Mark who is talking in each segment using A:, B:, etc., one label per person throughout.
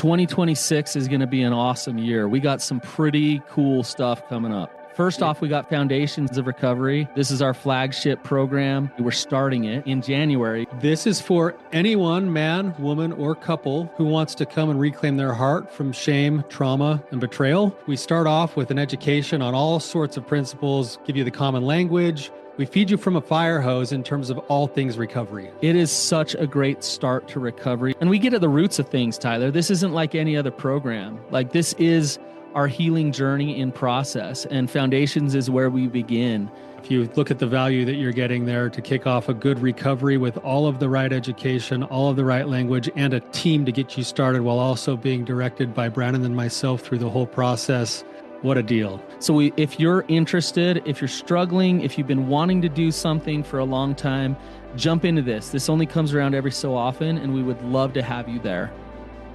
A: 2026 is going to be an awesome year. We got some pretty cool stuff coming up. First off, we got Foundations of Recovery. This is our flagship program. We're starting it in January.
B: This is for anyone, man, woman, or couple who wants to come and reclaim their heart from shame, trauma, and betrayal. We start off with an education on all sorts of principles, give you the common language. We feed you from a fire hose in terms of all things recovery.
A: It is such a great start to recovery. And we get at the roots of things, Tyler. This isn't like any other program. Like, this is our healing journey in process, and Foundations is where we begin.
B: If you look at the value that you're getting there to kick off a good recovery with all of the right education, all of the right language, and a team to get you started while also being directed by Brandon and myself through the whole process, what a deal.
A: So if you're interested, if you're struggling, if you've been wanting to do something for a long time, jump into this. This only comes around every so often, and we would love to have you there.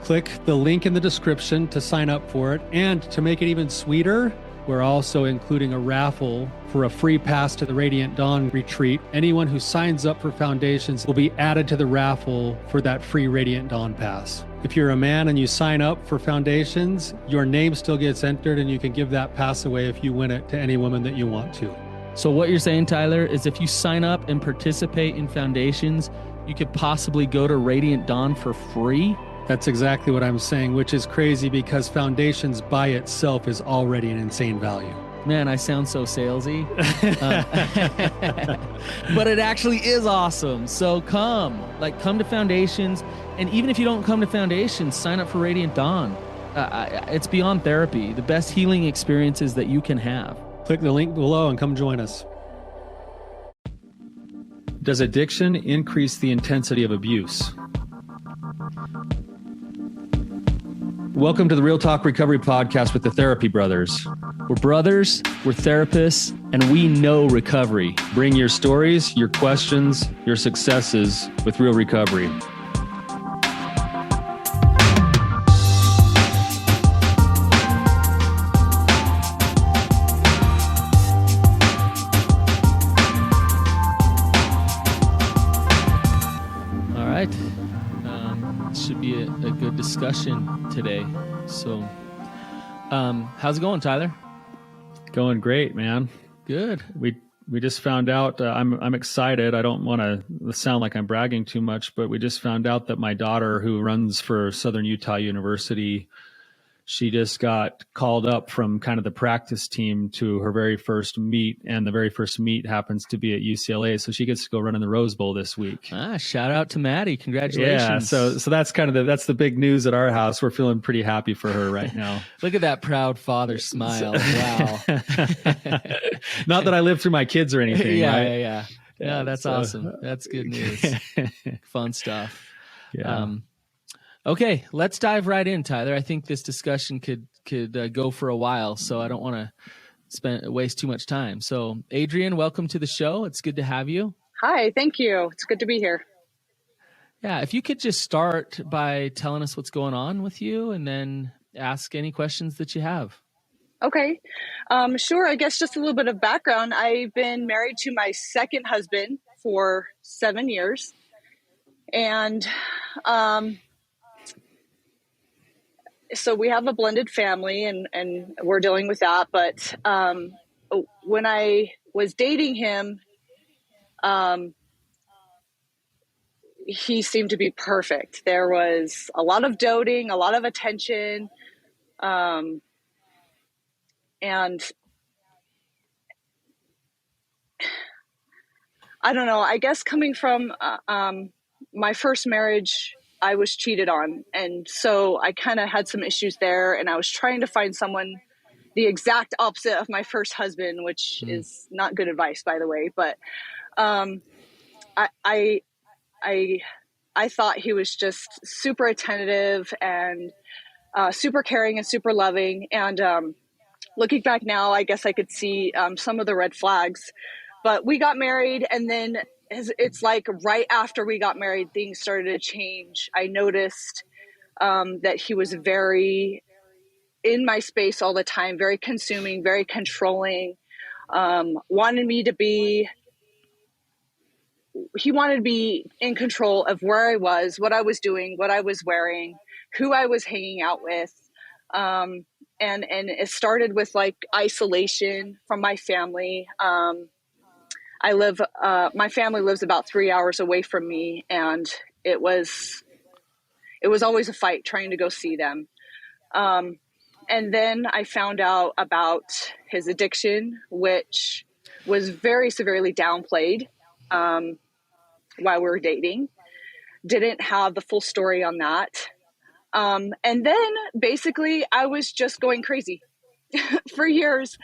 B: Click the link in the description to sign up for it. And to make it even sweeter, we're also including a raffle for a free pass to the Radiant Dawn retreat. Anyone who signs up for Foundations will be added to the raffle for that free Radiant Dawn pass. If you're a man and you sign up for Foundations, your name still gets entered, and you can give that pass away if you win it to any woman that you want to.
A: So what you're saying, Tyler, is if you sign up and participate in Foundations, you could possibly go to Radiant Dawn for free?
B: That's exactly what I'm saying, which is crazy because Foundations by itself is already an insane value.
A: Man, I sound so salesy. But it actually is awesome. So come to Foundations. And even if you don't come to Foundations, sign up for Radiant Dawn. It's beyond therapy, the best healing experiences that you can have.
B: Click the link below and come join us. Does addiction increase the intensity of abuse? Welcome to the Real Talk Recovery Podcast with the Therapy Brothers.
A: We're brothers, we're therapists, and we know recovery.
B: Bring your stories, your questions, your successes with real recovery.
A: All right. Should be a good discussion today. So, how's it going, Tyler?
B: Going great, man.
A: Good.
B: We just found out. I'm excited. I don't want to sound like I'm bragging too much, but we just found out that my daughter, who runs for Southern Utah University, she just got called up from kind of the practice team to her very first meet, and the very first meet happens to be at UCLA. So she gets to go run in the Rose Bowl this week.
A: Shout out to Maddie. Congratulations.
B: Yeah. So that's kind of that's the big news at our house. We're feeling pretty happy for her right now.
A: Look at that proud father smile. Wow.
B: Not that I live through my kids or anything.
A: Yeah,
B: right?
A: Yeah, that's awesome. That's good news. Fun stuff.
B: Yeah.
A: Okay, let's dive right in, Tyler. I think this discussion could go for a while, so I don't want to waste too much time. So, Adriene, welcome to the show. It's good to have you.
C: Hi, thank you. It's good to be here.
A: Yeah, if you could just start by telling us what's going on with you, and then ask any questions that you have.
C: Okay, sure. I guess just a little bit of background. I've been married to my second husband for 7 years, and so we have a blended family, and we're dealing with that. But when I was dating him, he seemed to be perfect. There was a lot of doting, a lot of attention, and I don't know, I guess coming from my first marriage, I was cheated on. And so I kind of had some issues there, and I was trying to find someone the exact opposite of my first husband, which is not good advice, by the way. But I thought he was just super attentive and super caring and super loving. And looking back now, I guess I could see some of the red flags. But we got married, and then it's like right after we got married, things started to change. I noticed that he was very in my space all the time, very consuming, very controlling, wanted me to be in control of where I was, what I was doing, what I was wearing, who I was hanging out with. And it started with like isolation from my family. My family lives about 3 hours away from me, and it was always a fight trying to go see them. And then I found out about his addiction, which was very severely downplayed while we were dating. Didn't have the full story on that. And then basically I was just going crazy for years.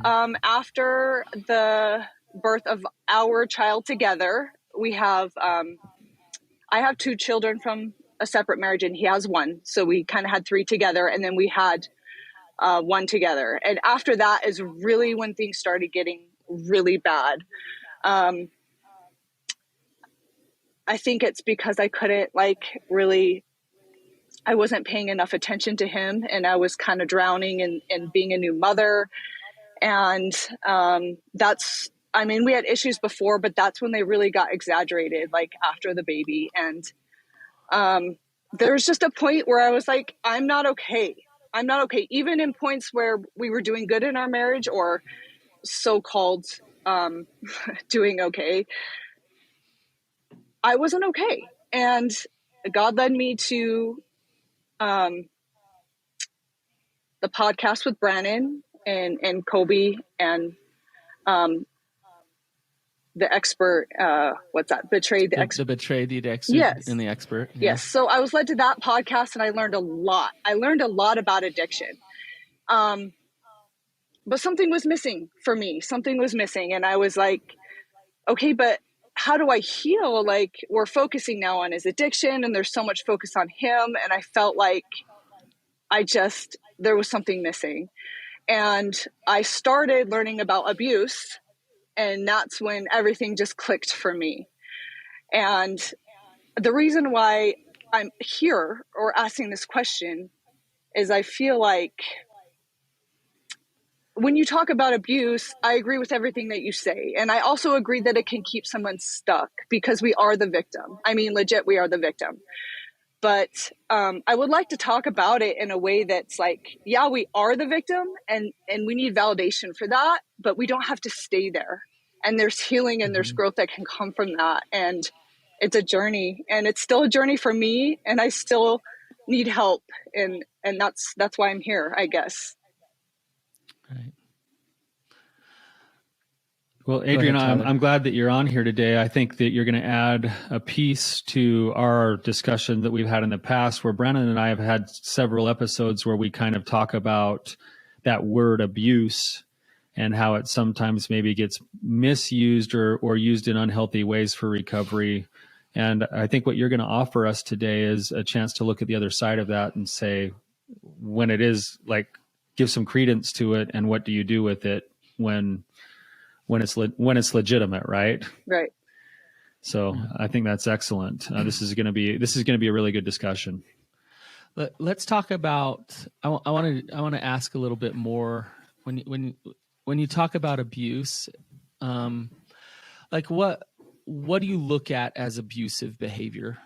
C: After the birth of our child together, I have 2 children from a separate marriage and he has 1. So we kind of had 3 together, and then we had 1 together. And after that is really when things started getting really bad. I think it's because I couldn't I wasn't paying enough attention to him, and I was kind of drowning in being a new mother. And we had issues before, but that's when they really got exaggerated, like after the baby. And there was just a point where I was like, I'm not okay. I'm not okay. Even in points where we were doing good in our marriage, or so-called doing okay, I wasn't okay. And God led me to the podcast with Brandon and Kobe and the expert. What's that? Betrayed the expert.
A: The betrayed the expert.
C: Yes.
A: And the expert.
C: Yeah. Yes. So I was led to that podcast, and I learned a lot. I learned a lot about addiction. But something was missing for me. Something was missing. And I was like, okay, but how do I heal? Like, we're focusing now on his addiction, and there's so much focus on him. And I felt like there was something missing. And I started learning about abuse, and that's when everything just clicked for me. And the reason why I'm here or asking this question is I feel like when you talk about abuse, I agree with everything that you say. And I also agree that it can keep someone stuck because we are the victim. I mean, legit, we are the victim. But I would like to talk about it in a way that's like, yeah, we are the victim, and we need validation for that, but we don't have to stay there. And there's healing and there's growth that can come from that. And it's a journey, and it's still a journey for me, and I still need help. And that's why I'm here, I guess.
A: Right.
B: Well, Adriene, I'm glad that you're on here today. I think that you're going to add a piece to our discussion that we've had in the past, where Brandon and I have had several episodes where we kind of talk about that word abuse and how it sometimes maybe gets misused or used in unhealthy ways for recovery. And I think what you're going to offer us today is a chance to look at the other side of that and say, when it is like, give some credence to it, and what do you do with it when it's legitimate, right?
C: Right.
B: So I think that's excellent. This is going to be a really good discussion.
A: Let's talk about. I want to ask a little bit more when you talk about abuse, like what do you look at as abusive behavior?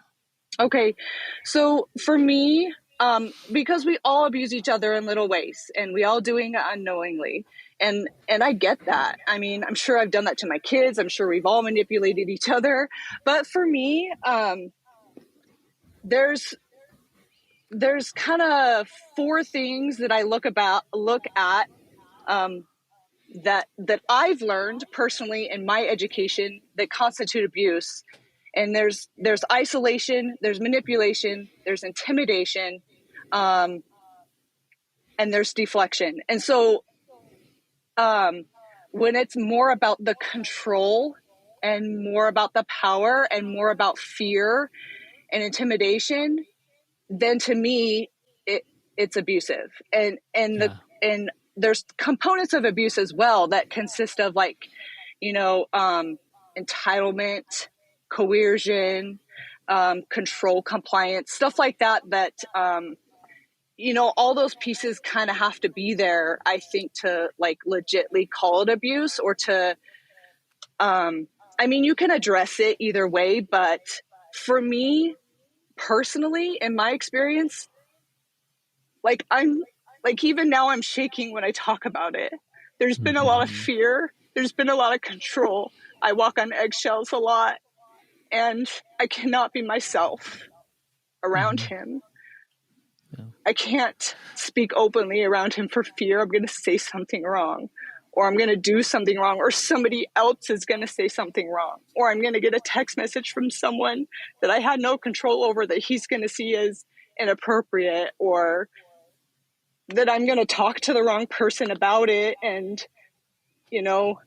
C: Okay, so for me, because we all abuse each other in little ways, and we all doing it unknowingly. And I get that. I mean, I'm sure I've done that to my kids. I'm sure we've all manipulated each other. But for me, there's kind of 4 things that I look at that I've learned personally in my education that constitute abuse. And there's isolation, there's manipulation, there's intimidation, and there's deflection. And so when it's more about the control and more about the power and more about fear and intimidation, then to me, it's abusive. And there's components of abuse as well that consist of entitlement, coercion, control, compliance, stuff like that, all those pieces kind of have to be there, I think, to like legitly call it abuse, or to, you can address it either way, but for me personally, in my experience, Like even now I'm shaking when I talk about it. There's been a lot of fear. There's been a lot of control. I walk on eggshells a lot, and I cannot be myself around him.
A: Yeah.
C: I can't speak openly around him for fear I'm going to say something wrong, or I'm going to do something wrong, or somebody else is going to say something wrong, or I'm going to get a text message from someone that I had no control over that he's going to see as inappropriate, or that I'm going to talk to the wrong person about it, and, you know,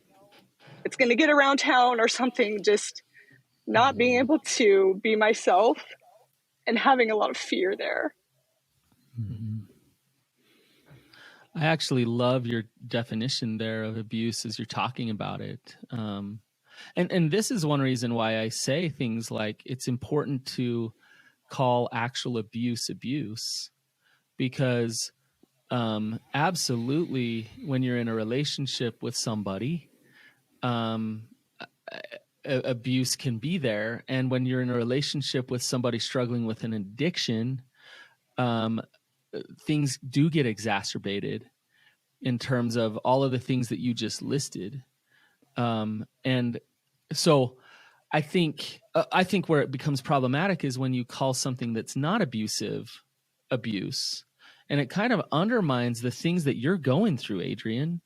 C: it's going to get around town or something. Just not being able to be myself and having a lot of fear there.
A: I actually love your definition there of abuse as you're talking about it. And this is one reason why I say things like it's important to call actual abuse, because absolutely when you're in a relationship with somebody, abuse can be there. And when you're in a relationship with somebody struggling with an addiction, things do get exacerbated in terms of all of the things that you just listed. And so I think where it becomes problematic is when you call something that's not abusive abuse, and it kind of undermines the things that you're going through, Adriene.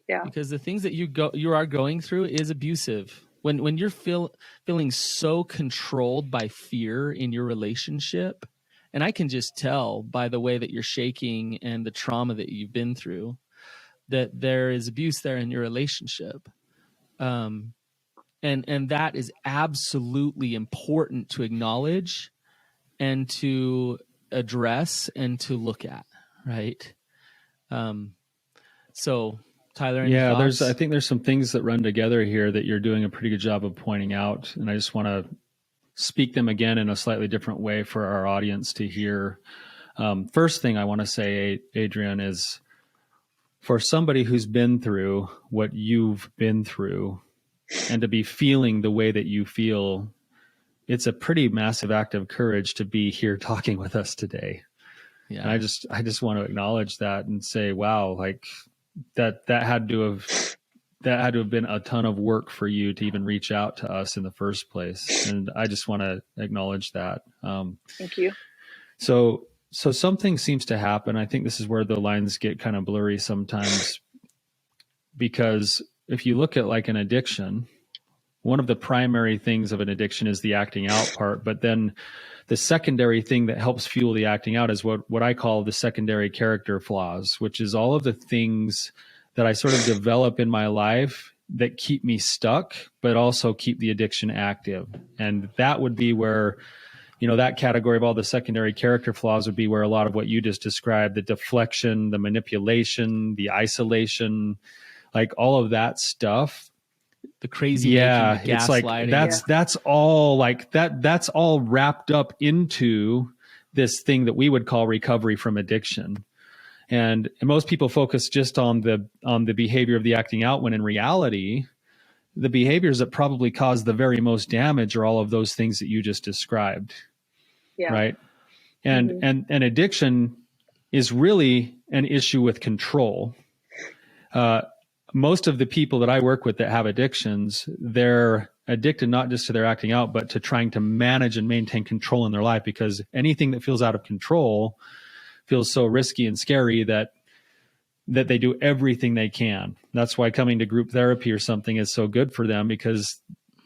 C: Yeah.
A: Because the things that you are going through is abusive. When you're feeling so controlled by fear in your relationship, and I can just tell by the way that you're shaking and the trauma that you've been through, that there is abuse there in your relationship. And that is absolutely important to acknowledge and to address and to look at, right? So Tyler, any thoughts?
B: I think there's some things that run together here that you're doing a pretty good job of pointing out, and I just want to speak them again in a slightly different way for our audience to hear. First thing I want to say, Adriene, is for somebody who's been through what you've been through and to be feeling the way that you feel, it's a pretty massive act of courage to be here talking with us today.
A: Yeah.
B: And I just want to acknowledge that and say, wow, like that had to have been a ton of work for you to even reach out to us in the first place. And I just want to acknowledge that.
C: Thank you.
B: So something seems to happen. I think this is where the lines get kind of blurry sometimes, because if you look at like an addiction, one of the primary things of an addiction is the acting out part, but then the secondary thing that helps fuel the acting out is what I call the secondary character flaws, which is all of the things that I sort of develop in my life that keep me stuck, but also keep the addiction active. And that would be where, that category of all the secondary character flaws would be where a lot of what you just described, the deflection, the manipulation, the isolation, like all of that stuff.
A: The crazy,
B: yeah,
A: the
B: it's like that's all wrapped up into this thing that we would call recovery from addiction. And most people focus just on the behavior of the acting out, when in reality, the behaviors that probably cause the very most damage are all of those things that you just described.
C: Yeah.
B: Right. And addiction is really an issue with control. Most of the people that I work with that have addictions, they're addicted not just to their acting out, but to trying to manage and maintain control in their life, because anything that feels out of control feels so risky and scary that they do everything they can. That's why coming to group therapy or something is so good for them, because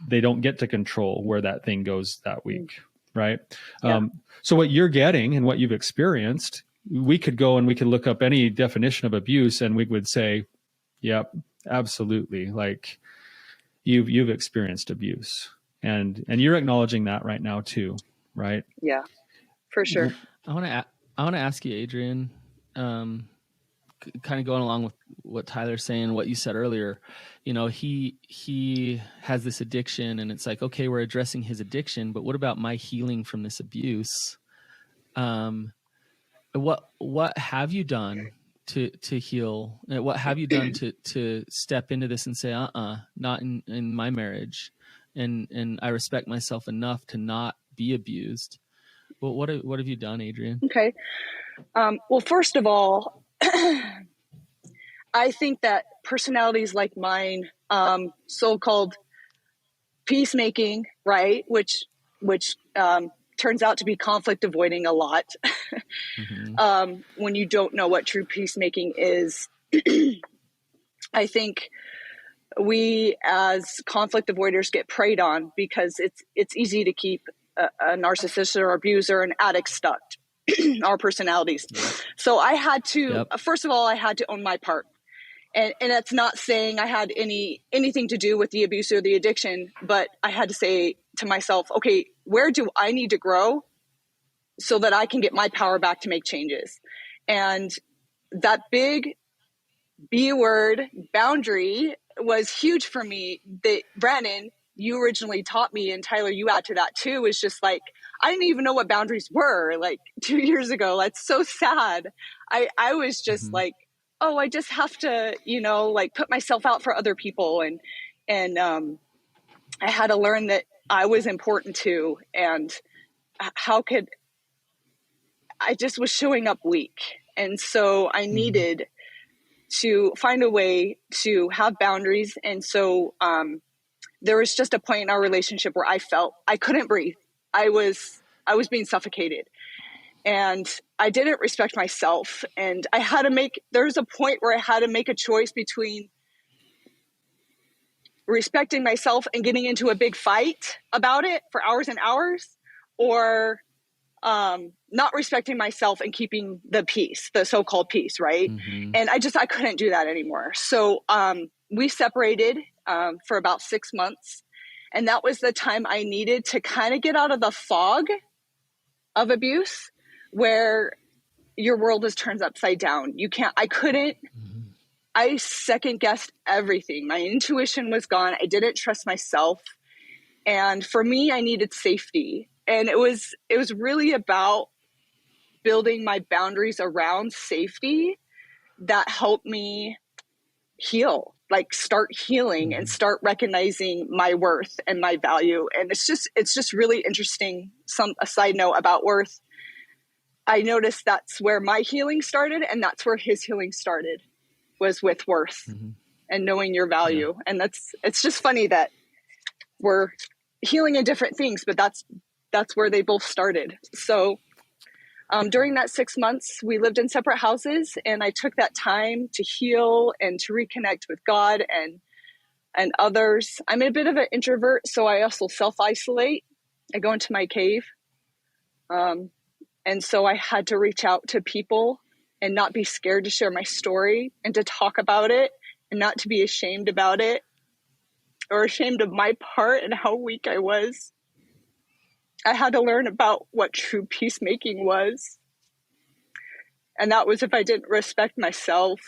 B: they don't get to control where that thing goes that week. Right.
C: Yeah.
B: So what you're getting and what you've experienced, we could go and we could look up any definition of abuse and we would say, yep, absolutely. Like you've experienced abuse, and you're acknowledging that right now too. Right.
C: Yeah, for sure.
A: I want to ask you, Adriene, kind of going along with what Tyler's saying, what you said earlier, he has this addiction, and it's like, okay, we're addressing his addiction, but what about my healing from this abuse? What have you done to heal? What have you done to step into this and say, not in my marriage, and I respect myself enough to not be abused? Well, what have you done, Adriene?
C: Okay. Well, first of all, I think that personalities like mine, so-called peacemaking, right, which turns out to be conflict avoiding a lot. When you don't know what true peacemaking is, I think we as conflict avoiders get preyed on because it's easy to keep a narcissist or abuser and addict stuck. Our personalities. Yep. So I had to, first of all, I had to own my part. And that's not saying I had anything to do with the abuse or the addiction, but I had to say to myself, okay, where do I need to grow so that I can get my power back to make changes? And that big B word boundary was huge for me. That Brandon, you originally taught me, and Tyler, you add to that too, is just like, I didn't even know what boundaries were like 2 years ago. That's so sad. I was just like, oh, I just have to, like put myself out for other people. And I had to learn that I was important too. And I just was showing up weak. And so I needed to find a way to have boundaries. And so there was just a point in our relationship where I felt I couldn't breathe. I was being suffocated. And I didn't respect myself. And there was a point where I had to make a choice between respecting myself and getting into a big fight about it for hours and hours, or not respecting myself and keeping the peace, the so-called peace, right? And I couldn't do that anymore. So we separated for about 6 months. And that was the time I needed to kind of get out of the fog of abuse, where your world is turned upside down. I second guessed everything. My intuition was gone. I didn't trust myself. And for me, I needed safety. And it was really about building my boundaries around safety that helped me heal, like start healing and start recognizing my worth and my value. And it's just really interesting. A side note about worth. I noticed that's where my healing started, and that's where his healing started, was with worth and knowing your value. Yeah. And it's just funny that we're healing in different things, but that's where they both started. So during that 6 months, we lived in separate houses, and I took that time to heal and to reconnect with God and others. I'm a bit of an introvert, so I also self-isolate. I go into my cave. And so I had to reach out to people and not be scared to share my story and to talk about it and not to be ashamed about it or ashamed of my part and how weak I was. I had to learn about what true peacemaking was. And that was, if I didn't respect myself,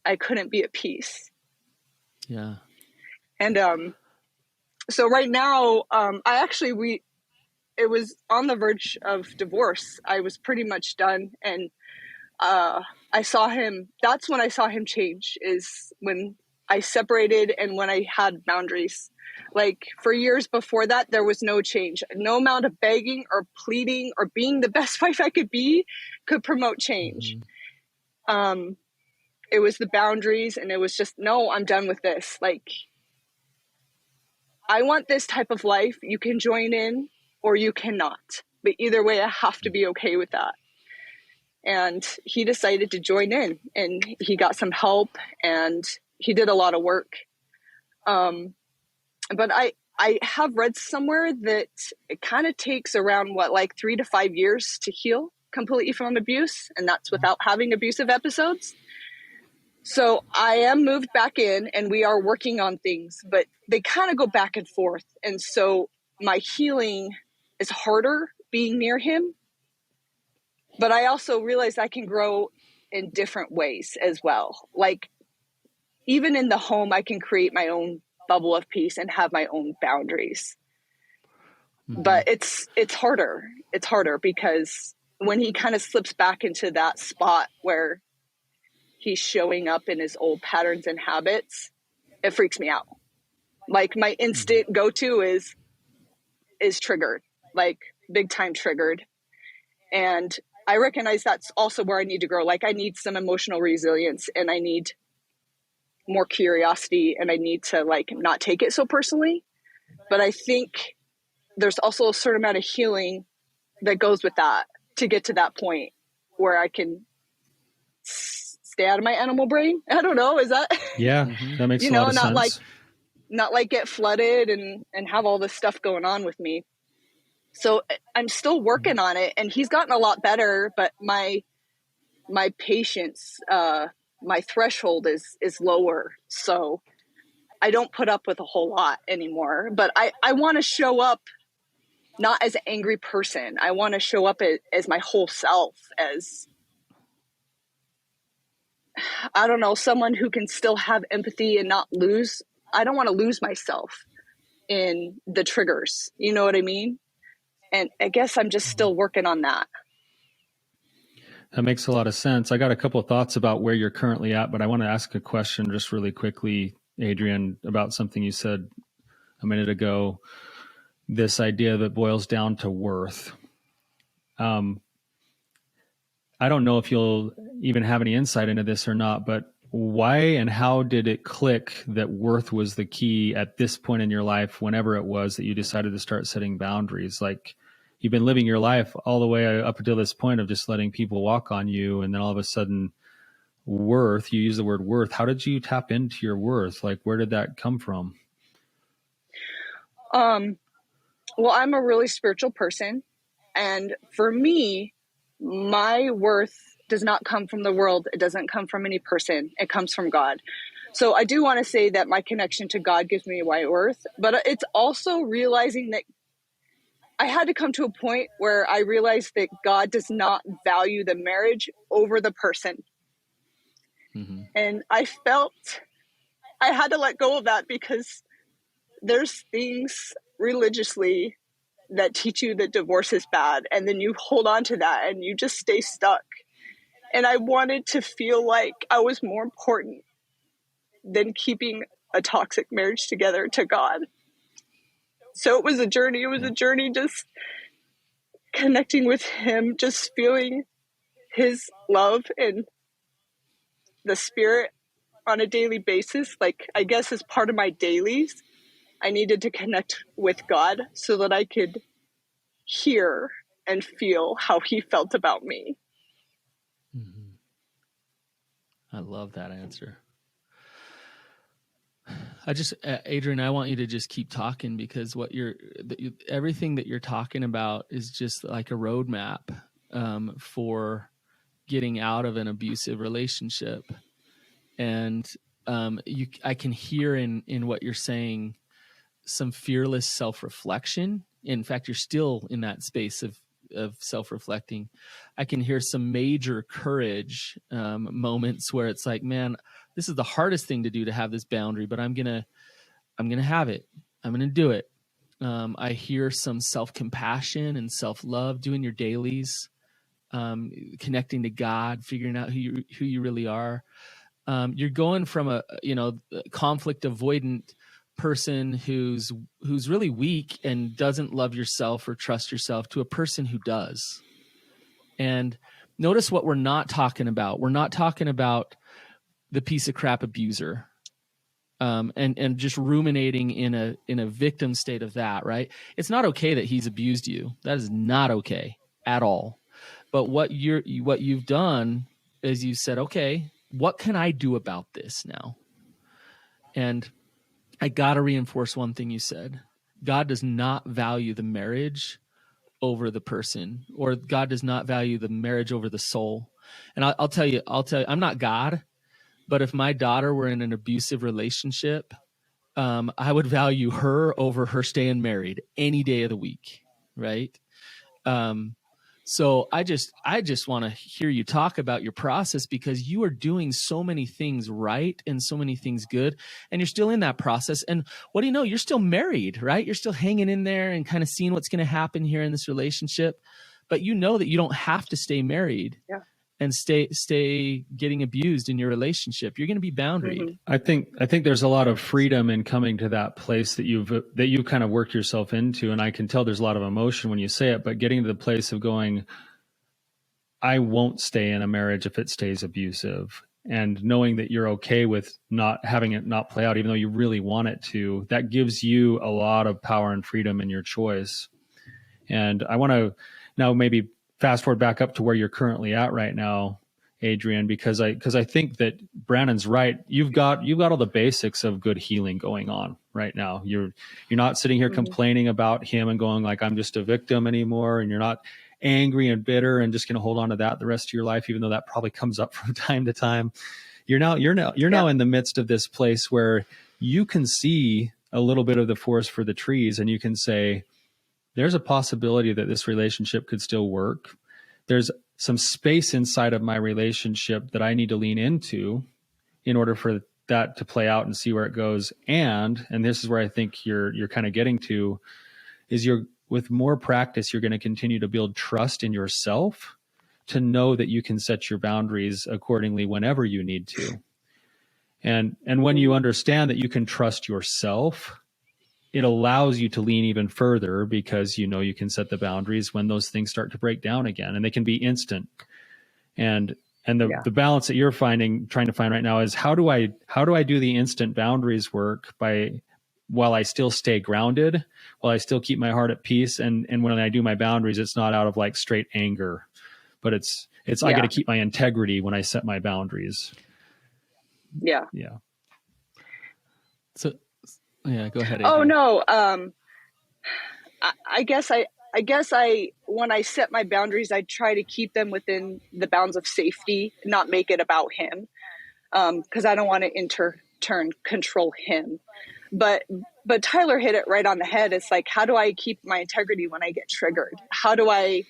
C: I couldn't be at peace.
A: Yeah.
C: And so right now, it was on the verge of divorce. I was pretty much done. And I saw him, that's when I saw him change, is when I separated and when I had boundaries. Like for years before that, there was no change. No amount of begging or pleading or being the best wife I could be could promote change. It was the boundaries, and it was just, no, I'm done with this. Like, I want this type of life. You can join in or you cannot. But either way, I have to be okay with that. And he decided to join in, and he got some help, and he did a lot of work. But I have read somewhere that it kind of takes around 3 to 5 years to heal completely from abuse. And that's without having abusive episodes. So I am moved back in, and we are working on things, but they kind of go back and forth. And so my healing is harder being near him. But I also realize I can grow in different ways as well. Like, even in the home, I can create my own bubble of peace and have my own boundaries. But it's harder. It's harder because when he kind of slips back into that spot where he's showing up in his old patterns and habits, it freaks me out. Like, my instant go-to is triggered, like big time triggered. And I recognize that's also where I need to grow. Like I need some emotional resilience, and I need more curiosity, and I need to like not take it so personally. But I think there's also a certain amount of healing that goes with that to get to that point where I can stay out of my animal brain. I don't know. Is that,
B: Yeah, that makes a lot of sense.
C: not like get flooded and have all this stuff going on with me. So I'm still working on it, and he's gotten a lot better, but my patience, my threshold is lower. So I don't put up with a whole lot anymore, but I want to show up not as an angry person. I want to show up as my whole self, as, I don't know, someone who can still have empathy and not lose. I don't want to lose myself in the triggers. You know what I mean? And I guess I'm just still working on that.
B: That makes a lot of sense. I got a couple of thoughts about where you're currently at, but I want to ask a question just really quickly, Adriene, about something you said a minute ago, this idea that boils down to worth. I don't know if you'll even have any insight into this or not, but why and how did it click that worth was the key at this point in your life, whenever it was that you decided to start setting boundaries? Like, you've been living your life all the way up until this point of just letting people walk on you. And then all of a sudden, worth, you use the word worth. How did you tap into your worth? Like, where did that come from?
C: Well, I'm a really spiritual person. And for me, my worth does not come from the world. It doesn't come from any person. It comes from God. So I do want to say that my connection to God gives me my worth, but it's also realizing that I had to come to a point where I realized that God does not value the marriage over the person. Mm-hmm. And I felt I had to let go of that, because there's things religiously that teach you that divorce is bad, and then you hold on to that and you just stay stuck. And I wanted to feel like I was more important than keeping a toxic marriage together to God. So it was a journey. It was a journey just connecting with him, just feeling his love and the spirit on a daily basis. Like, I guess as part of my dailies, I needed to connect with God so that I could hear and feel how he felt about me.
A: Mm-hmm. I love that answer. Adriene, I want you to just keep talking, because everything that you're talking about is just like a roadmap for getting out of an abusive relationship. And I can hear in what you're saying some fearless self-reflection. In fact, you're still in that space of self-reflecting. I can hear some major courage moments where it's like, man, this is the hardest thing to do, to have this boundary, but I'm gonna have it. I'm gonna do it. I hear some self-compassion and self-love, doing your dailies, connecting to God, figuring out who you really are. You're going from a conflict avoidant person who's really weak and doesn't love yourself or trust yourself, to a person who does. And notice what we're not talking about. We're not talking about the piece of crap abuser, and just ruminating in a victim state of that, right? It's not okay that he's abused you. That is not okay at all. But what you've done is you said, okay, what can I do about this now? And I got to reinforce one thing you said. God does not value the marriage over the person, or God does not value the marriage over the soul. And I'll tell you, I'm not God, but if my daughter were in an abusive relationship, I would value her over her staying married any day of the week, right? So I just want to hear you talk about your process, because you are doing so many things right and so many things good, and you're still in that process. And what do you know? You're still married, right? You're still hanging in there and kind of seeing what's going to happen here in this relationship. But you know that you don't have to stay married. Yeah. And stay getting abused in your relationship. You're going to be boundaried.
C: Mm-hmm.
B: I think there's a lot of freedom in coming to that place that you've kind of worked yourself into, and I can tell there's a lot of emotion when you say it. But getting to the place of going, I won't stay in a marriage if it stays abusive. And knowing that you're okay with not having it not play out, even though you really want it to, that gives you a lot of power and freedom in your choice. And I want to now maybe fast forward back up to where you're currently at right now, Adriene, because I think that Brandon's right. You've got all the basics of good healing going on right now. You're not sitting here complaining about him and going like, I'm just a victim anymore. And you're not angry and bitter and just going to hold on to that the rest of your life, even though that probably comes up from time to time. You're now in the midst of this place where you can see a little bit of the forest for the trees, and you can say, there's a possibility that this relationship could still work. There's some space inside of my relationship that I need to lean into in order for that to play out and see where it goes. And this is where I think you're kind of getting to, is with more practice, you're going to continue to build trust in yourself to know that you can set your boundaries accordingly whenever you need to. And when you understand that you can trust yourself, it allows you to lean even further, because you know you can set the boundaries when those things start to break down again, and they can be instant. And the balance that you're trying to find right now is how do I do the instant boundaries work while I still stay grounded, while I still keep my heart at peace. And when I do my boundaries, it's not out of like straight anger, but it's I got to keep my integrity when I set my boundaries.
C: Yeah.
B: Yeah.
A: So, yeah, go ahead.
C: Oh,
A: Adriene.
C: no. I guess when I set my boundaries, I try to keep them within the bounds of safety, not make it about him. 'Cause I don't want to control him. But Tyler hit it right on the head. It's like, how do I keep my integrity when I get triggered? How do I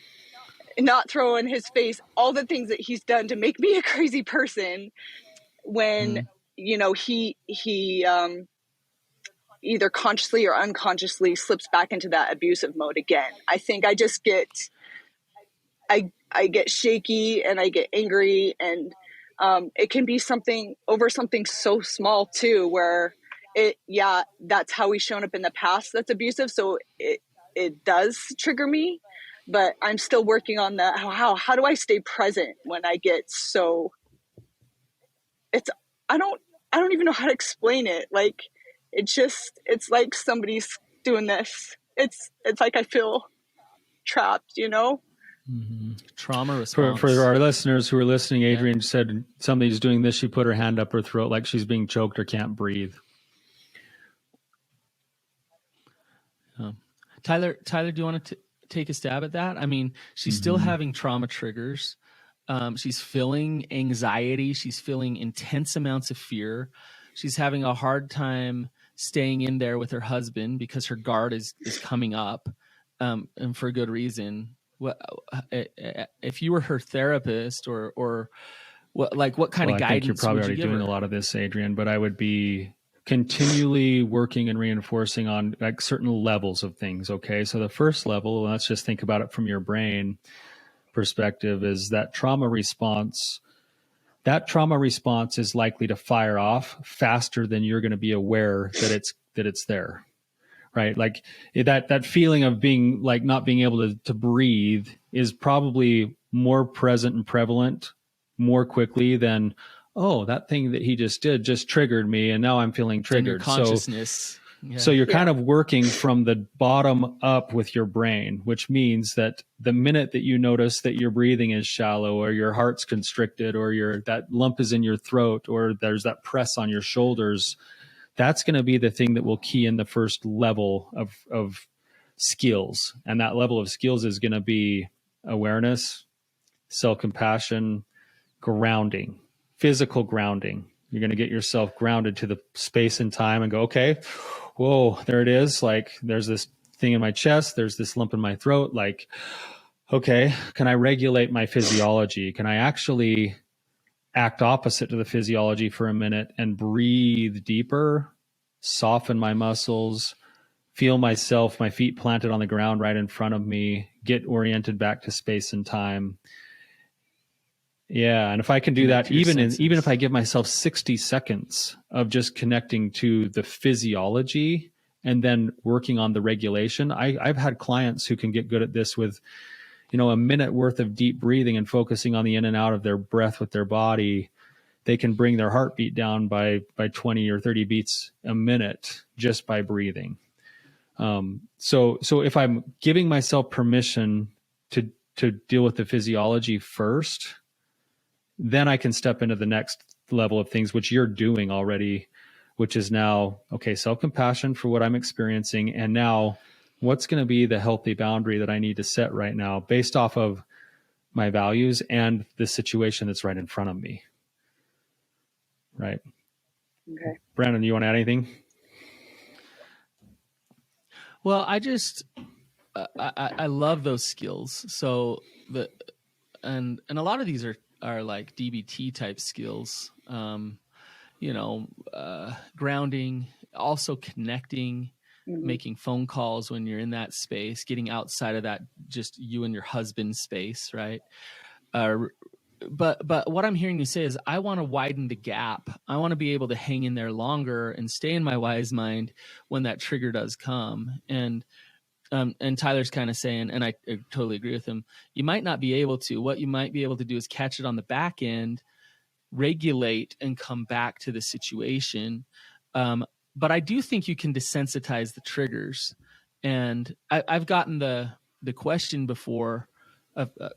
C: not throw in his face all the things that he's done to make me a crazy person when, he either consciously or unconsciously slips back into that abusive mode again? I think I just I get shaky and I get angry, and it can be something so small too, where that's how he's shown up in the past that's abusive, so it does trigger me. But I'm still working on that. How do I stay present when I get so I don't even know how to explain it. Like, it's like somebody's doing this. It's like I feel trapped,
A: Mm-hmm. Trauma response.
B: For our listeners who are listening, Adriene said somebody's doing this. She put her hand up her throat like she's being choked or can't breathe.
A: Tyler, do you want to take a stab at that? I mean, she's still having trauma triggers. She's feeling anxiety. She's feeling intense amounts of fear. She's having a hard time staying in there with her husband because her guard is coming up, and for a good reason. If you were her therapist or what kind of guidance? I think
B: you're probably already doing a lot of this, Adriene, but I would be continually working and reinforcing on like certain levels of things. Okay. So the first level, let's just think about it from your brain perspective, is that trauma response. That trauma response is likely to fire off faster than you're going to be aware that it's there. Right. Like that feeling of being like not being able to breathe is probably more present and prevalent more quickly than, oh, that thing that he just did just triggered me and now I'm feeling triggered.
A: Consciousness.
B: So you're kind of working from the bottom up with your brain, which means that the minute that you notice that your breathing is shallow or your heart's constricted or that lump is in your throat or there's that press on your shoulders, that's going to be the thing that will key in the first level of skills. And that level of skills is going to be awareness, self-compassion, grounding, physical grounding. You're going to get yourself grounded to the space and time and go, okay, whoa, there it is. Like there's this thing in my chest. There's this lump in my throat. Like, okay, can I regulate my physiology? Can I actually act opposite to the physiology for a minute and breathe deeper, soften my muscles, feel myself, my feet planted on the ground right in front of me, get oriented back to space and time. Yeah. And if I can do that, even if I give myself 60 seconds of just connecting to the physiology and then working on the regulation, I've had clients who can get good at this with, a minute worth of deep breathing and focusing on the in and out of their breath with their body, they can bring their heartbeat down by 20 or 30 beats a minute just by breathing. So if I'm giving myself permission to deal with the physiology first, then I can step into the next level of things, which you're doing already, which is now, okay, self-compassion for what I'm experiencing. And now what's going to be the healthy boundary that I need to set right now based off of my values and the situation that's right in front of me. Right.
C: Okay.
B: Brandon, you want to add anything?
A: Well, I love those skills. So and a lot of these are like DBT type skills, grounding, also connecting, making phone calls when you're in that space, getting outside of that, just you and your husband space. Right. But what I'm hearing you say is I want to widen the gap. I want to be able to hang in there longer and stay in my wise mind when that trigger does come. And Tyler's kind of saying, and I totally agree with him, you might not be able to. What you might be able to do is catch it on the back end, regulate, and come back to the situation. But I do think you can desensitize the triggers. And I've gotten the question before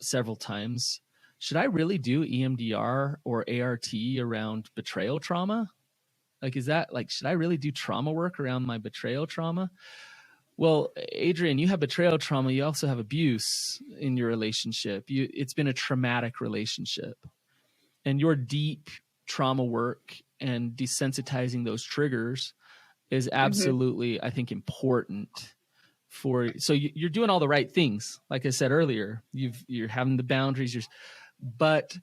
A: several times. Should I really do EMDR or ART around betrayal trauma? Like, should I really do trauma work around my betrayal trauma? Well, Adriene, you have betrayal trauma. You also have abuse in your relationship. It's been a traumatic relationship. And your deep trauma work and desensitizing those triggers is absolutely, I think, important. So you're doing all the right things. Like I said earlier, you're having the boundaries, but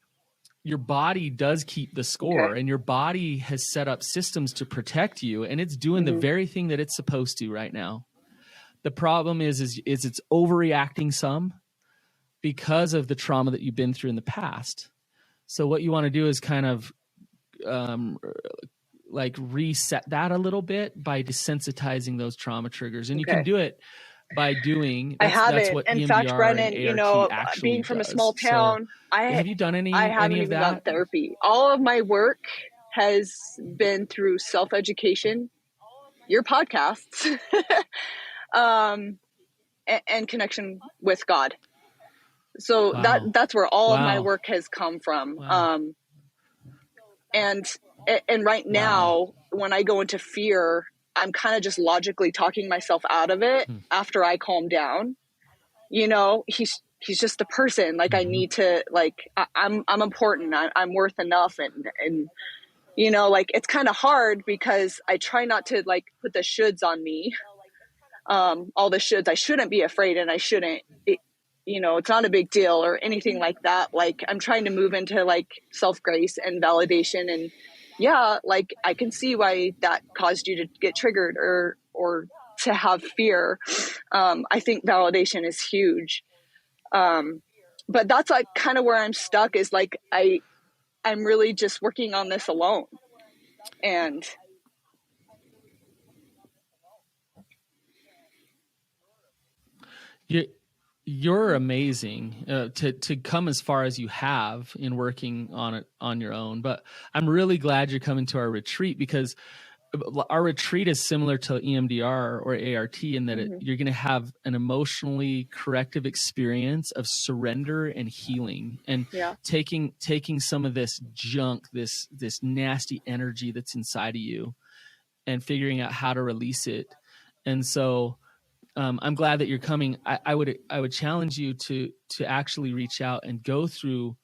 A: your body does keep the score, and your body has set up systems to protect you, and it's doing the very thing that it's supposed to right now. The problem is it's overreacting some because of the trauma that you've been through in the past. So what you want to do is kind of like reset that a little bit by desensitizing those trauma triggers, and you can do it by doing. That's what
C: in
A: EMDR
C: fact, Brennan, being from a small town,
A: have you done any?
C: I haven't even done therapy. All of my work has been through self-education, your podcasts, and connection with God. So that's where all of my work has come from. And right now, when I go into fear, I'm kind of just logically talking myself out of it after I calm down. He's just a person. Like, I need to, I'm important. I'm worth enough. And it's kind of hard because I try not to put the shoulds on me. All the shoulds. I shouldn't be afraid, and I shouldn't, it's not a big deal or anything like that. Like, I'm trying to move into self-grace and validation, and I can see why that caused you to get triggered or to have fear. I think validation is huge. But that's kind of where I'm stuck is I'm really just working on this alone. And
A: you're amazing to come as far as you have in working on it on your own. But I'm really glad you're coming to our retreat, because our retreat is similar to EMDR or ART in that you're going to have an emotionally corrective experience of surrender and healing, and taking some of this junk, this nasty energy that's inside of you, and figuring out how to release it. And so I'm glad that you're coming. I would challenge you to actually reach out and go through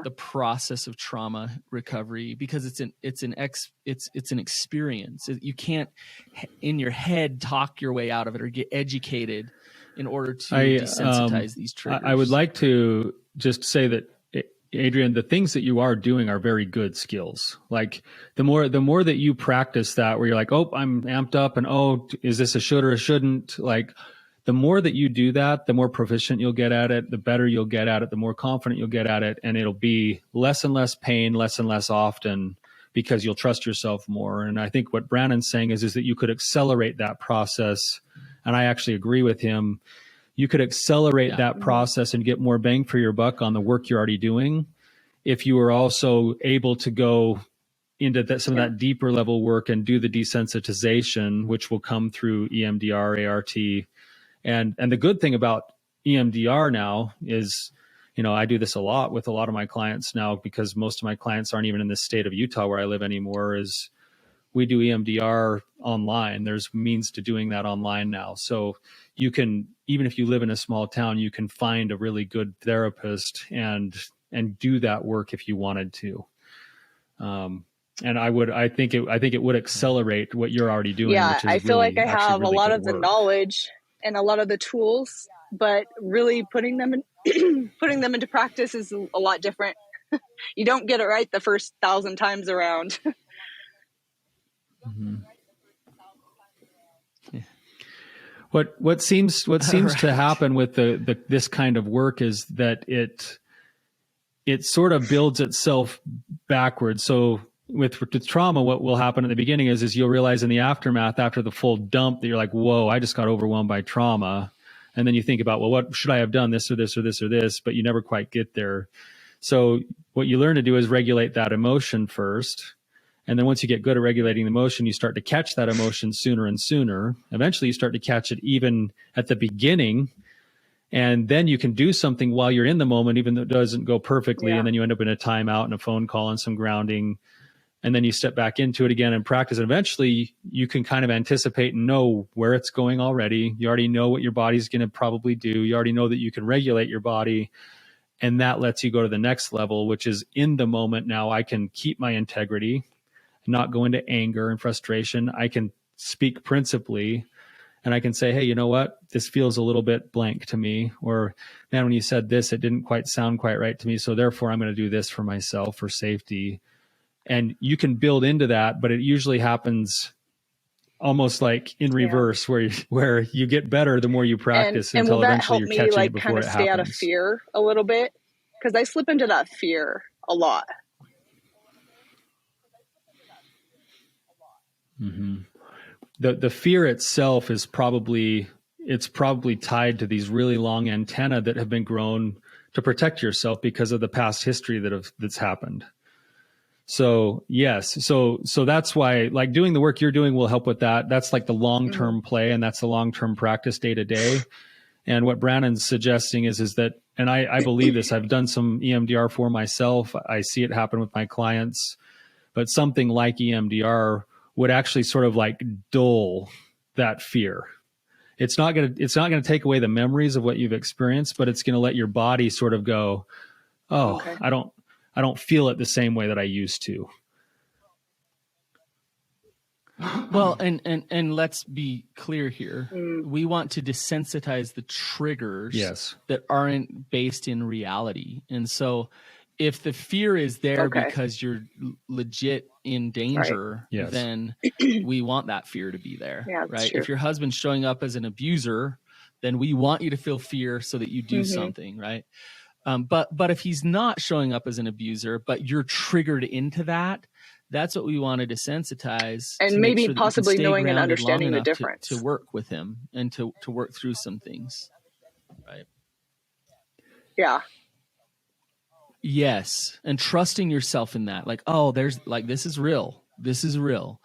A: the process of trauma recovery, because it's an experience. You can't in your head talk your way out of it or get educated in order to desensitize these triggers.
B: I would like to just say that, Adriene, the things that you are doing are very good skills. Like, the more that you practice that, where you're like, oh, I'm amped up, and oh, is this a should or a shouldn't? Like, the more that you do that, the more proficient you'll get at it, the better you'll get at it, the more confident you'll get at it, and it'll be less and less pain, less and less often, because you'll trust yourself more. And I think what Brandon's saying is that you could accelerate that process. And I actually agree with him. you could accelerate that process and get more bang for your buck on the work you're already doing if you were also able to go into some of that deeper level work and do the desensitization, which will come through EMDR, ART. And the good thing about EMDR now is, I do this a lot with a lot of my clients now, because most of my clients aren't even in the state of Utah where I live anymore, is we do EMDR online. There's means to doing that online now. So you can, even if you live in a small town, you can find a really good therapist and do that work if you wanted to. And I think it would accelerate what you're already doing.
C: Yeah,
B: which is
C: I feel like I have
B: really
C: a lot
B: good
C: of the
B: work.
C: knowledge and a lot of the tools, but really putting them into practice is a lot different. You don't get it right the first 1,000 times around.
B: Mm-hmm. Yeah. What seems to happen with this kind of work is that it sort of builds itself backwards. So with trauma, what will happen at the beginning is you'll realize in the aftermath, after the full dump, that you're like, whoa, I just got overwhelmed by trauma. And then you think about, well, what should I have done, this or this or this or this, but you never quite get there. So what you learn to do is regulate that emotion first. And then once you get good at regulating the emotion, you start to catch that emotion sooner and sooner. Eventually you start to catch it even at the beginning. And then you can do something while you're in the moment, even though it doesn't go perfectly. Yeah. And then you end up in a timeout and a phone call and some grounding. And then you step back into it again and practice. And eventually you can kind of anticipate and know where it's going already. You already know what your body's going to probably do. You already know that you can regulate your body. And that lets you go to the next level, which is in the moment. Now I can keep my integrity, not go into anger and frustration. I can speak principally. And I can say, hey, you know what? This feels a little bit blank to me. Or, man, when you said this, it didn't quite sound quite right to me. So therefore, I'm going to do this for myself, for safety. And you can build into that, but it usually happens almost like in reverse, where you get better the more you practice,
C: and
B: until
C: will that
B: eventually
C: help
B: you're catching
C: me,
B: it before
C: kind
B: it
C: of
B: happens.
C: stay out of fear a little bit? Because I slip into that fear a lot.
B: Mm-hmm. The fear itself is probably tied to these really long antennae that have been grown to protect yourself because of the past history that's happened. So yes, so that's why, like, doing the work you're doing will help with that. That's like the long-term play, and that's the long-term practice day to day. And what Brandon's suggesting is that, and I believe this, I've done some EMDR for myself. I see it happen with my clients, but something like EMDR would actually sort of like dull that fear. It's not going to take away the memories of what you've experienced, but it's going to let your body sort of go, oh, okay. I don't feel it the same way that I used to.
A: Well, and let's be clear here. We want to desensitize the triggers that aren't based in reality. And so if the fear is there because you're legit in danger, then we want that fear to be there, right? True. If your husband's showing up as an abuser, then we want you to feel fear so that you do something, right? But if he's not showing up as an abuser, but you're triggered into that, that's what we want to desensitize.
C: And maybe sure possibly knowing and understanding the difference.
A: To work with him and to work through some things, right?
C: Yeah.
A: Yes. And trusting yourself in that. Like, oh, there's like, this is real. This is real.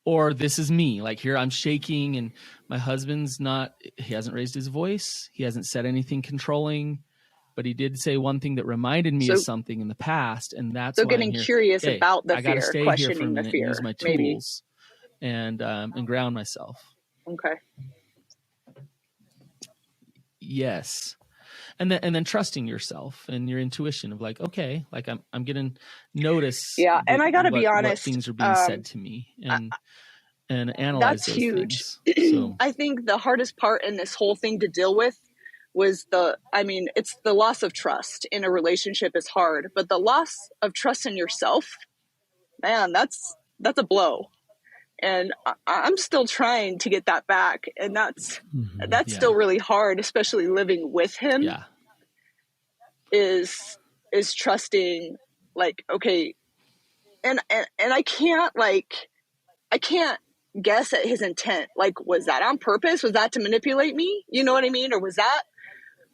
A: Or this is me. Like, here I'm shaking and my husband's he hasn't raised his voice. He hasn't said anything controlling, but he did say one thing that reminded me of something in the past. And that's why
C: getting curious about the fear, questioning the fear,
A: use my tools and ground myself.
C: Okay.
A: Yes. And then trusting yourself and your intuition of like, okay, like I'm getting notice.
C: Yeah. And I gotta be honest,
A: what things are being said to me and analyze
C: that's
A: those
C: huge.
A: So.
C: I think the hardest part in this whole thing to deal with was it's the loss of trust in a relationship is hard, but the loss of trust in yourself, man, that's a blow. And I'm still trying to get that back. And that's still really hard, especially living with him.
A: Yeah.
C: Is trusting, like, okay. And I can't guess at his intent. Like, was that on purpose? Was that to manipulate me? You know what I mean? Or was that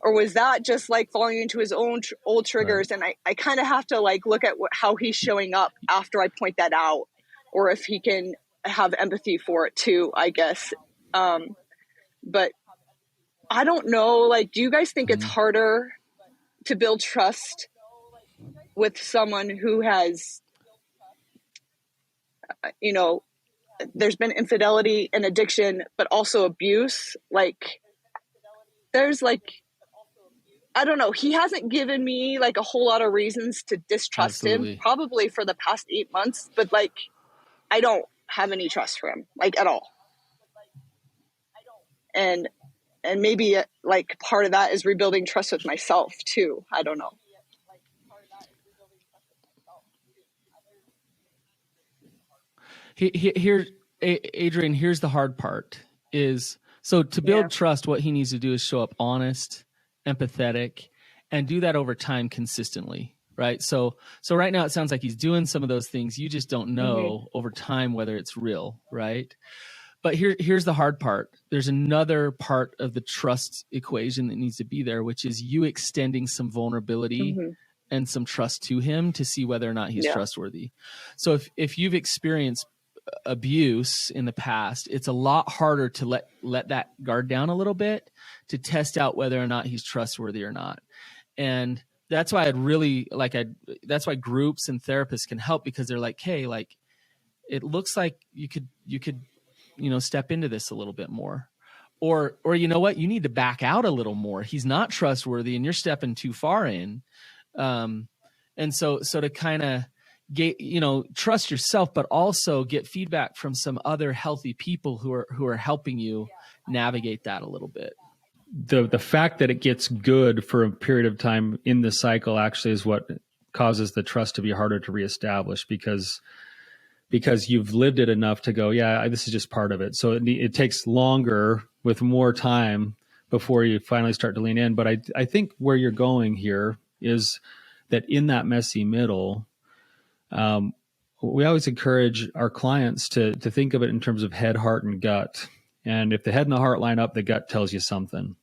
C: or was that just like falling into his own old triggers?
B: Right.
C: And I kind of have to like look at how he's showing up after I point that out, or if he can have empathy for it too, I guess. But I don't know, like, do you guys think it's harder to build trust with someone who has, you know, there's been infidelity and addiction, but also abuse? Like, there's like, I don't know. He hasn't given me like a whole lot of reasons to distrust him, probably for the past 8 months, but like, I don't have any trust for him, like, at all. And maybe like part of that is rebuilding trust with myself too. I don't know.
A: Here, Adriene, here's the hard part is, so to build trust, what he needs to do is show up honest, empathetic, and do that over time consistently. Right. So right now it sounds like he's doing some of those things. You just don't know over time whether it's real. Right. But here's the hard part. There's another part of the trust equation that needs to be there, which is you extending some vulnerability and some trust to him to see whether or not he's trustworthy. So if you've experienced abuse in the past, it's a lot harder to let that guard down a little bit to test out whether or not he's trustworthy or not. And that's why that's why groups and therapists can help, because they're like, hey, like, it looks like you could step into this a little bit more, or you know what, you need to back out a little more. He's not trustworthy and you're stepping too far in. And so to kind of get, trust yourself, but also get feedback from some other healthy people who are helping you navigate that a little bit.
B: The fact that it gets good for a period of time in the cycle actually is what causes the trust to be harder to reestablish, because you've lived it enough to go, yeah, this is just part of it. So it takes longer with more time before you finally start to lean in. But I think where you're going here is that in that messy middle, we always encourage our clients to think of it in terms of head, heart, and gut. And if the head and the heart line up, the gut tells you something.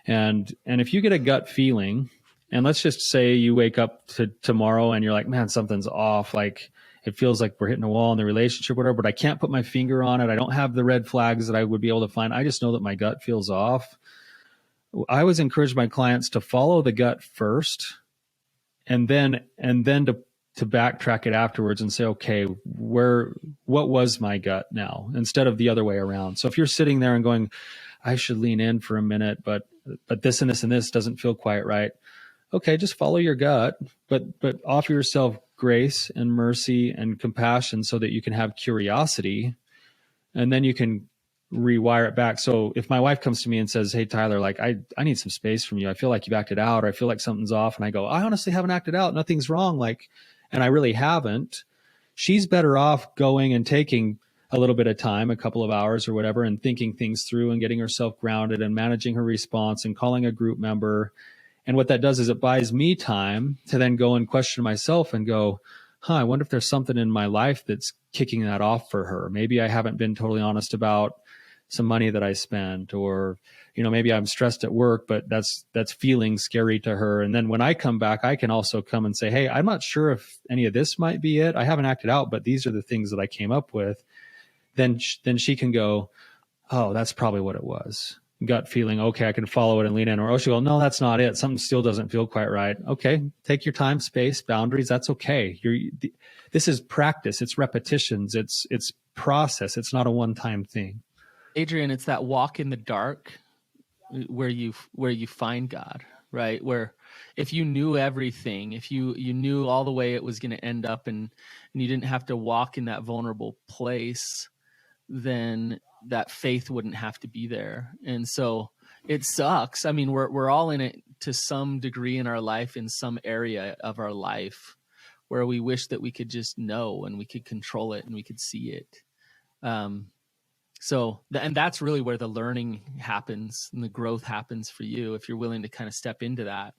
B: And if you get a gut feeling, and let's just say you wake up to tomorrow and you're like, man, something's off. Like, it feels like we're hitting a wall in the relationship, whatever, but I can't put my finger on it. I don't have the red flags that I would be able to find. I just know that my gut feels off. I always encourage my clients to follow the gut first, and then to backtrack it afterwards and say, okay, what was my gut now, instead of the other way around. So if you're sitting there and going, I should lean in for a minute, but this and this and this doesn't feel quite right. Okay, just follow your gut, but offer yourself grace and mercy and compassion so that you can have curiosity, and then you can rewire it back. So if my wife comes to me and says, hey, Tyler, like, I need some space from you. I feel like you've acted out, or I feel like something's off. And I go, I honestly haven't acted out. Nothing's wrong. Like, and I really haven't. She's better off going and taking a little bit of time, a couple of hours or whatever, and thinking things through and getting herself grounded and managing her response and calling a group member. And what that does is it buys me time to then go and question myself and go, I wonder if there's something in my life that's kicking that off for her. Maybe I haven't been totally honest about some money that I spent, or, maybe I'm stressed at work, but that's feeling scary to her. And then when I come back, I can also come and say, hey, I'm not sure if any of this might be it. I haven't acted out, but these are the things that I came up with. Then she can go, oh, that's probably what it was. Gut feeling, okay, I can follow it and lean in. Or she'll go, no, that's not it. Something still doesn't feel quite right. Okay, take your time, space, boundaries. That's okay. This is practice. It's repetitions. It's process. It's not a one-time thing.
A: Adriene, it's that walk in the dark where you find God, right? Where if you knew everything, if you knew all the way it was going to end up, and you didn't have to walk in that vulnerable place, then that faith wouldn't have to be there. And so it sucks. I mean, we're all in it to some degree in our life, in some area of our life, where we wish that we could just know and we could control it and we could see it. And that's really where the learning happens and the growth happens for you, if you're willing to kind of step into that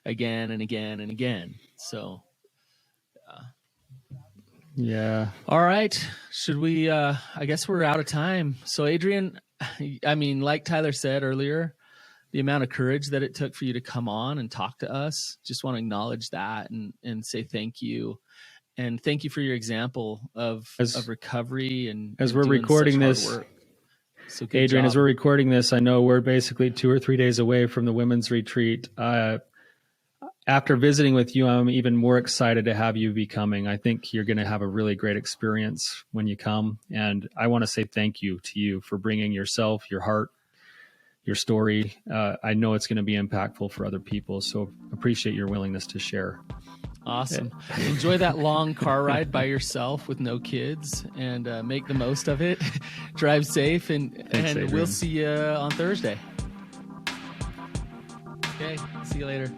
A: again and again and again. So,
B: yeah.
A: All right. Should we, I guess we're out of time. So Adriene, I mean, like Tyler said earlier, the amount of courage that it took for you to come on and talk to us. Just want to acknowledge that and say thank you. And thank you for your example of recovery and
B: as we're recording this.
A: So
B: Adriene, as we're recording this, I know we're basically 2 or 3 days away from the women's retreat. After visiting with you, I'm even more excited to have you be coming. I think you're going to have a really great experience when you come. And I want to say thank you to you for bringing yourself, your heart, your story. I know it's going to be impactful for other people. So appreciate your willingness to share.
A: Awesome. Enjoy that long car ride by yourself with no kids, and make the most of it. Drive safe, and we'll see you on Thursday. Okay. See you later.